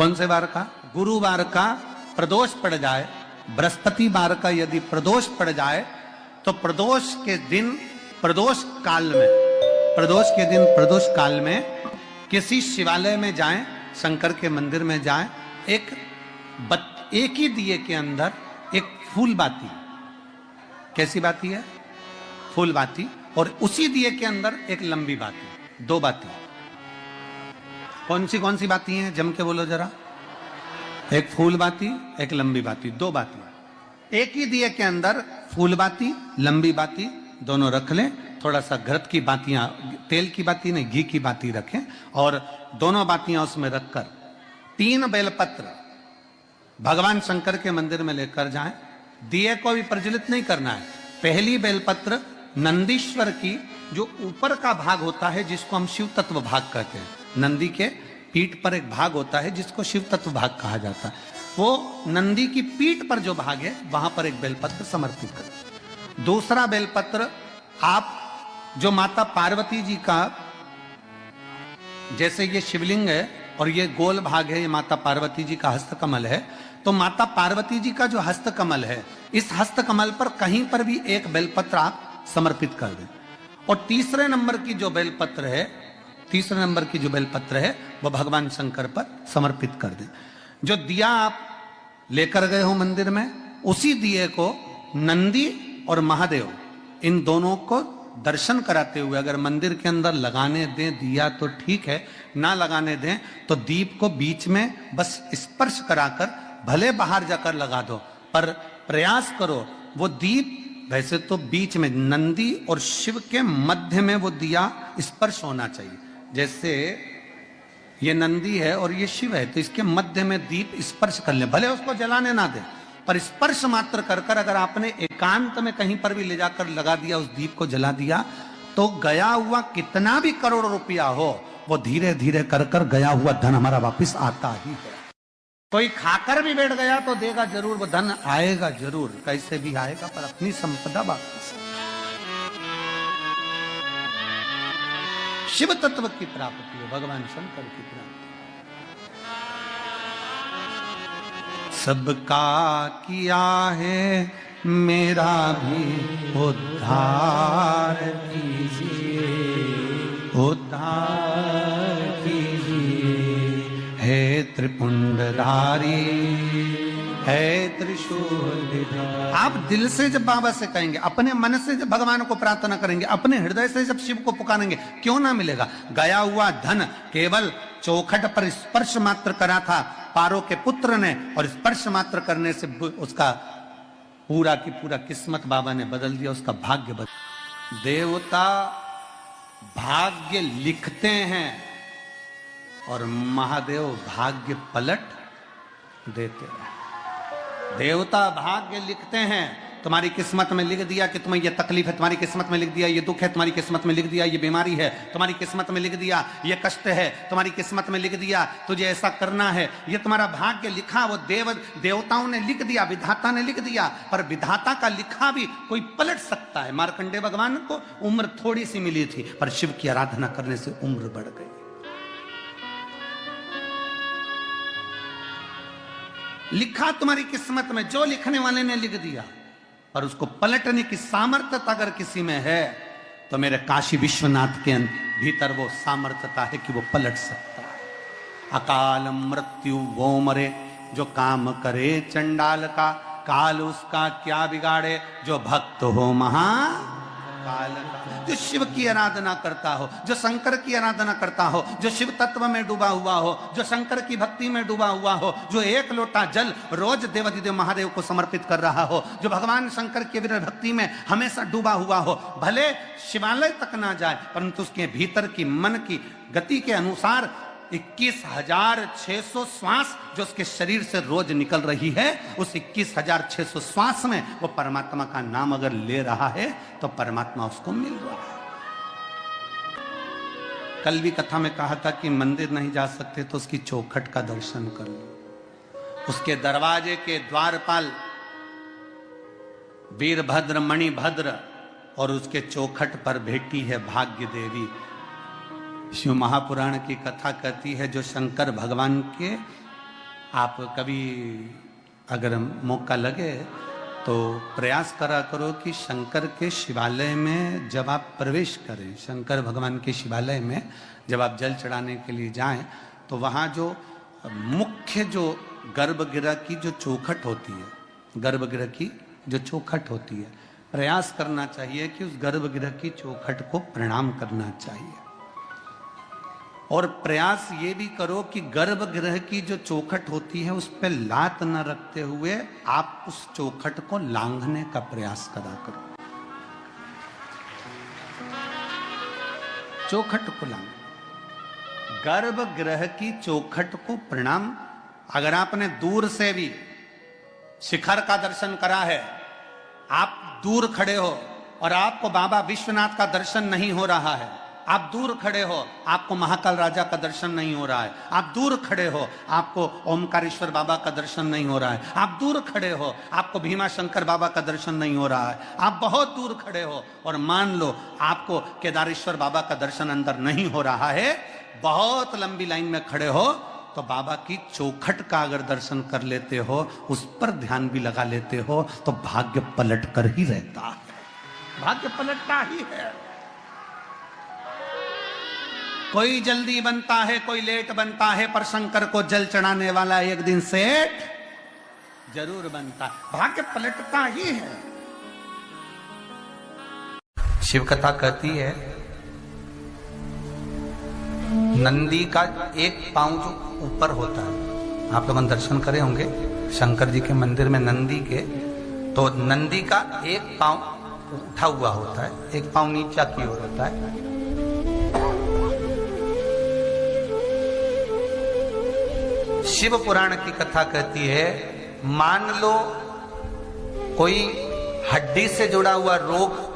कौन से वार का? गुरुवार का प्रदोष पड़ जाए, बृहस्पतिवार का यदि प्रदोष पड़ जाए तो प्रदोष के दिन प्रदोष काल में किसी शिवालय में जाएं, शंकर के मंदिर में जाएं, एक ही दिए के अंदर एक फूल बाती, कैसी बाती है? फूल बाती, और उसी दिए के अंदर एक लंबी बाती, दो बाती। कौन सी बाती हैं? जम के बोलो जरा। एक फूल बाती, एक लंबी बाती, दो बाती। एक ही दिए के अंदर फूल बाती, लंबी बाती दोनों रख लें। थोड़ा सा घृत की बातियां, तेल की बाती नहीं, घी की बाती रखें, और दोनों बातियां उसमें रखकर 3 बेलपत्र भगवान शंकर के मंदिर में लेकर जाएं। दिए को भी प्रज्वलित नहीं करना है। पहली बेलपत्र नंदीश्वर की, जो ऊपर का भाग होता है जिसको हम शिव तत्व भाग कहते हैं, नंदी के पीठ पर एक भाग होता है जिसको शिव तत्व भाग कहा जाता है, वो नंदी की पीठ पर जो भाग है वहां पर एक बेलपत्र समर्पित करें। दूसरा बेलपत्र आप जो माता पार्वती जी का, जैसे ये शिवलिंग है और ये गोल भाग है, ये माता पार्वती जी का हस्तकमल है, तो माता पार्वती जी का जो हस्तकमल है, इस हस्तकमल पर कहीं पर भी एक बेलपत्र आप समर्पित कर दें। और तीसरे नंबर की जो बेलपत्र है वो भगवान शंकर पर समर्पित कर दें। जो दिया आप लेकर गए हो मंदिर में, उसी दिए को नंदी और महादेव इन दोनों को दर्शन कराते हुए अगर मंदिर के अंदर लगाने दें दिया तो ठीक है, ना लगाने दें तो दीप को बीच में बस स्पर्श कराकर भले बाहर जाकर लगा दो, पर प्रयास करो वो दीप, वैसे तो बीच में नंदी और शिव के मध्य में वो दिया स्पर्श होना चाहिए। जैसे ये नंदी है और ये शिव है, तो इसके मध्य में दीप स्पर्श कर ले, भले उसको जलाने ना दे, पर स्पर्श मात्र कर कर अगर आपने एकांत में कहीं पर भी ले जाकर लगा दिया, उस दीप को जला दिया, तो गया हुआ कितना भी करोड़ रुपया हो, वो धीरे धीरे कर कर गया हुआ धन हमारा वापस आता ही है। कोई खाकर भी बैठ गया तो देगा जरूर, वो धन आएगा जरूर, कैसे भी आएगा, पर अपनी संपदा वापस। शिव तत्व की प्राप्ति है, भगवान शंकर की प्राप्ति। सबका किया है मेरा भी उद्धार कीजिए, उद्धार कीजिए, हे त्रिपुंडधारी, है त्रिशूल। आप दिल से जब बाबा से कहेंगे, अपने मन से जब भगवान को प्रार्थना करेंगे, अपने हृदय से जब शिव को पुकारेंगे, क्यों ना मिलेगा? गया हुआ धन केवल चौखट पर स्पर्श मात्र करा था पारो के पुत्र ने, और स्पर्श मात्र करने से उसका पूरा की पूरा किस्मत बाबा ने बदल दिया, उसका भाग्य बदल। देवता भाग्य लिखते हैं और महादेव भाग्य पलट देते हैं। देवता भाग्य लिखते हैं, तुम्हारी किस्मत में लिख दिया कि तुम्हें यह तकलीफ है, तुम्हारी किस्मत में लिख दिया ये दुख है, तुम्हारी किस्मत में लिख दिया ये बीमारी है, तुम्हारी किस्मत में लिख दिया ये कष्ट है, तुम्हारी किस्मत में लिख दिया तुझे ऐसा करना है, ये तुम्हारा भाग्य लिखा, वो देवताओं ने लिख दिया, विधाता ने लिख दिया, पर विधाता का लिखा भी कोई पलट सकता है। मार्कंडेय भगवान को उम्र थोड़ी सी मिली थी, पर शिव की आराधना करने से उम्र बढ़ गई। लिखा तुम्हारी किस्मत में, जो लिखने वाले ने लिख दिया, पर उसको पलटने की सामर्थ्यता अगर किसी में है तो मेरे काशी विश्वनाथ के भीतर वो सामर्थ्यता है कि वो पलट सकता है। अकाल मृत्यु वो मरे जो काम करे चंडाल का, काल उसका क्या बिगाड़े जो भक्त हो महाकाल का। जो शिव की आराधना करता हो, जो शंकर की आराधना करता हो, जो शिव तत्व में डूबा हुआ हो, जो शंकर की भक्ति में डूबा हुआ हो, जो एक लोटा जल रोज देवाधिदेव महादेव को समर्पित कर रहा हो, जो भगवान शंकर की भक्ति में हमेशा डूबा हुआ हो, भले शिवालय तक ना जाए परंतु उसके भीतर की मन की गति के अनुसार 21,600 श्वास जो उसके शरीर से रोज निकल रही है, उस 21,600 श्वास में वो परमात्मा का नाम अगर ले रहा है तो परमात्मा उसको मिल रहा है। कल भी कथा में कहा था कि मंदिर नहीं जा सकते तो उसकी चौखट का दर्शन कर लो। उसके दरवाजे के द्वारपाल वीरभद्र मणिभद्र और उसके चौखट पर बैठी है भाग्य देवी। शिव महापुराण की कथा कहती है जो शंकर भगवान के आप कभी अगर मौका लगे तो प्रयास करा करो कि शंकर के शिवालय में जब आप प्रवेश करें, शंकर भगवान के शिवालय में जब आप जल चढ़ाने के लिए जाएं, तो वहाँ जो मुख्य जो गर्भगृह की जो चौखट होती है, गर्भगृह की जो चौखट होती है, प्रयास करना चाहिए कि उस गर्भगृह की चौखट को प्रणाम करना चाहिए। और प्रयास ये भी करो कि गर्भगृह की जो चौखट होती है उस पर लात न रखते हुए आप उस चौखट को लांघने का प्रयास करा करो। चौखट को लांघ, गर्भगृह की चौखट को प्रणाम। अगर आपने दूर से भी शिखर का दर्शन करा है, आप दूर खड़े हो और आपको बाबा विश्वनाथ का दर्शन नहीं हो रहा है, आप दूर खड़े हो आपको महाकाल राजा का दर्शन नहीं हो रहा है, आप दूर खड़े हो आपको ओमकारेश्वर बाबा का दर्शन नहीं हो रहा है, आप दूर खड़े हो आपको भीमा शंकर बाबा का दर्शन नहीं हो रहा है, आप बहुत दूर खड़े हो और मान लो आपको केदारेश्वर बाबा का दर्शन अंदर नहीं हो रहा है, बहुत लंबी लाइन में खड़े हो, तो बाबा की चौखट का अगर दर्शन कर लेते हो, उस पर ध्यान भी लगा लेते हो, तो भाग्य पलट कर ही रहता है, भाग्य पलटता ही है। कोई जल्दी बनता है, कोई लेट बनता है, पर शंकर को जल चढ़ाने वाला एक दिन सेठ जरूर बनता है, भाग्य पलटता ही है। शिव कथा कहती है नंदी का एक पांव जो ऊपर होता है, आप लोगों ने दर्शन करे होंगे शंकर जी के मंदिर में नंदी के, तो नंदी का एक पांव उठा हुआ होता है, एक पांव नीचा की ओर होता है। शिव पुराण की कथा कहती है, मान लो कोई हड्डी से जुड़ा हुआ रोग,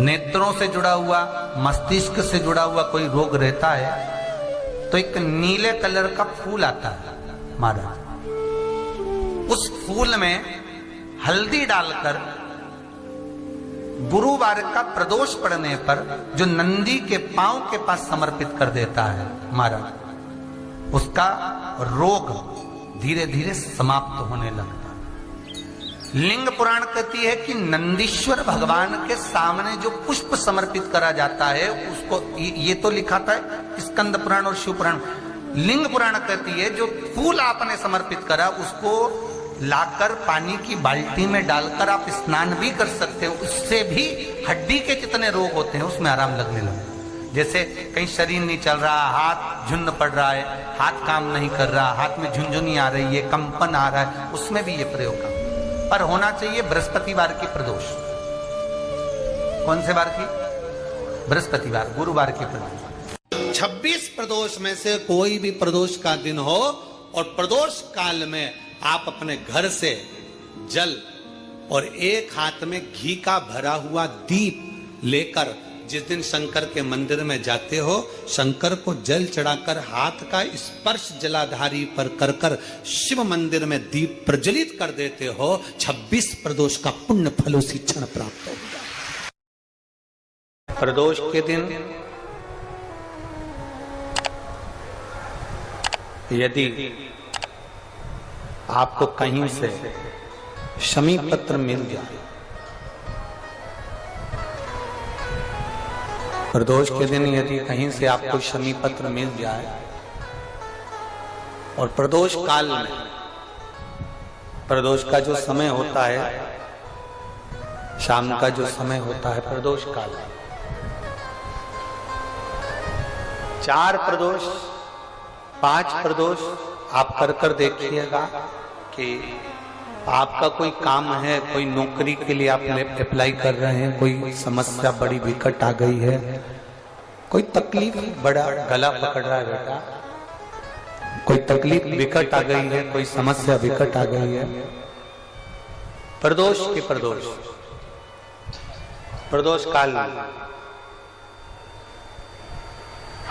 नेत्रों से जुड़ा हुआ, मस्तिष्क से जुड़ा हुआ कोई रोग रहता है, तो एक नीले कलर का फूल आता है महाराज, उस फूल में हल्दी डालकर गुरुवार का प्रदोष पड़ने पर जो नंदी के पांव के पास समर्पित कर देता है महाराज, उसका रोग धीरे धीरे समाप्त होने लगता है। लिंग पुराण कहती है कि नंदीश्वर भगवान के सामने जो पुष्प समर्पित करा जाता है उसको, ये तो लिखा था स्कंद पुराण और शिव पुराण, लिंग पुराण कहती है जो फूल आपने समर्पित करा उसको लाकर पानी की बाल्टी में डालकर आप स्नान भी कर सकते हो, उससे भी हड्डी के जितने रोग होते हैं उसमें आराम लगने लगा। जैसे कहीं शरीर नहीं चल रहा, हाथ झुन्न पड़ रहा है, हाथ काम नहीं कर रहा, हाथ में झुनझुनी आ रही है, कंपन आ रहा है, उसमें भी ये प्रयोग का, पर होना चाहिए बृहस्पतिवार की प्रदोष। कौन से वार की? बृहस्पतिवार, गुरुवार की प्रदोष। 26 प्रदोष में से कोई भी प्रदोष का दिन हो और प्रदोष काल में आप अपने घर से जल और एक हाथ में घी का भरा हुआ दीप लेकर जिस दिन शंकर के मंदिर में जाते हो, शंकर को जल चढ़ाकर हाथ का स्पर्श जलाधारी पर कर कर शिव मंदिर में दीप प्रज्वलित कर देते हो, 26 प्रदोष का पुण्य फल उसी क्षण प्राप्त होगा। प्रदोष के दिन यदि आपको कहीं से शमी पत्र मिल जाए, प्रदोष के दिन यदि कहीं से आपको शमी पत्र मिल जाए और प्रदोष काल में, प्रदोष का जो समय होता है, शाम का जो समय होता है प्रदोष काल, 4 प्रदोष 5 प्रदोष आप कर कर देखिएगा कि आपका कोई काम है, कोई नौकरी के लिए आप अप्लाई कर रहे हैं, कोई समस्या बड़ी विकट आ गई है, कोई तकलीफ, बड़ा गला पकड़ रहा है बेटा, कोई तकलीफ विकट आ गई है, कोई समस्या विकट आ गई है, प्रदोष के प्रदोष काल में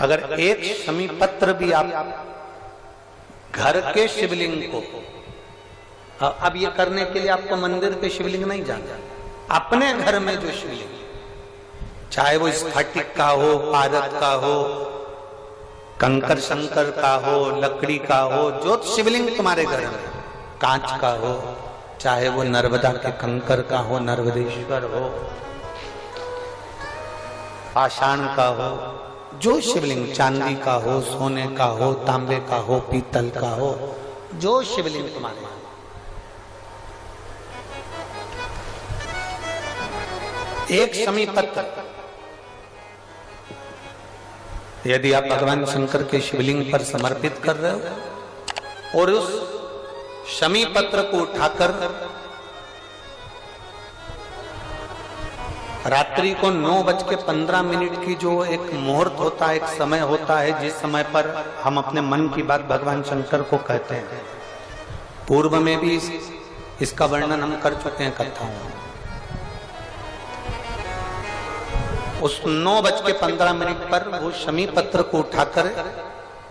अगर एक शमी पत्र भी आप घर के शिवलिंग को, अब ये करने के लिए आपको मंदिर के शिवलिंग नहीं जाना, अपने घर में जो शिवलिंग, चाहे वो स्फटिक का हो, पारद का हो, कंकर शंकर का हो, लकड़ी का हो, जो शिवलिंग तुम्हारे घर में, कांच का हो, चाहे वो नर्मदा के कंकर का हो, नर्मदेश्वर हो, पाषाण का हो, जो शिवलिंग चांदी का हो, सोने का हो, तांबे का हो, पीतल का हो, जो शिवलिंग तुम्हारे, एक शमी पत्र यदि आप भगवान शंकर के शिवलिंग पर समर्पित कर रहे हो और उस शमी पत्र को उठाकर रात्रि को 9:15 की जो एक मुहूर्त होता है, एक समय होता है, जिस समय पर हम अपने मन की बात भगवान शंकर को कहते हैं, पूर्व में भी इसका वर्णन हम कर चुके हैं कथाओं में। उस 9:15 पर वो शमी पत्र को उठाकर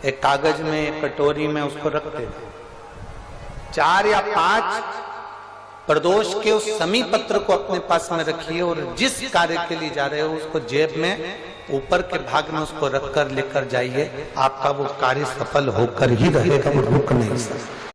एक कागज में, एक कटोरी में उसको रखते थे। 4 या 5 प्रदोष के उस शमी पत्र को अपने पास में रखिए और जिस कार्य के लिए जा रहे हो उसको जेब में ऊपर के भाग में उसको रखकर लेकर जाइए। आपका वो कार्य सफल होकर ही रहेगा, वो रुक नहीं सकता।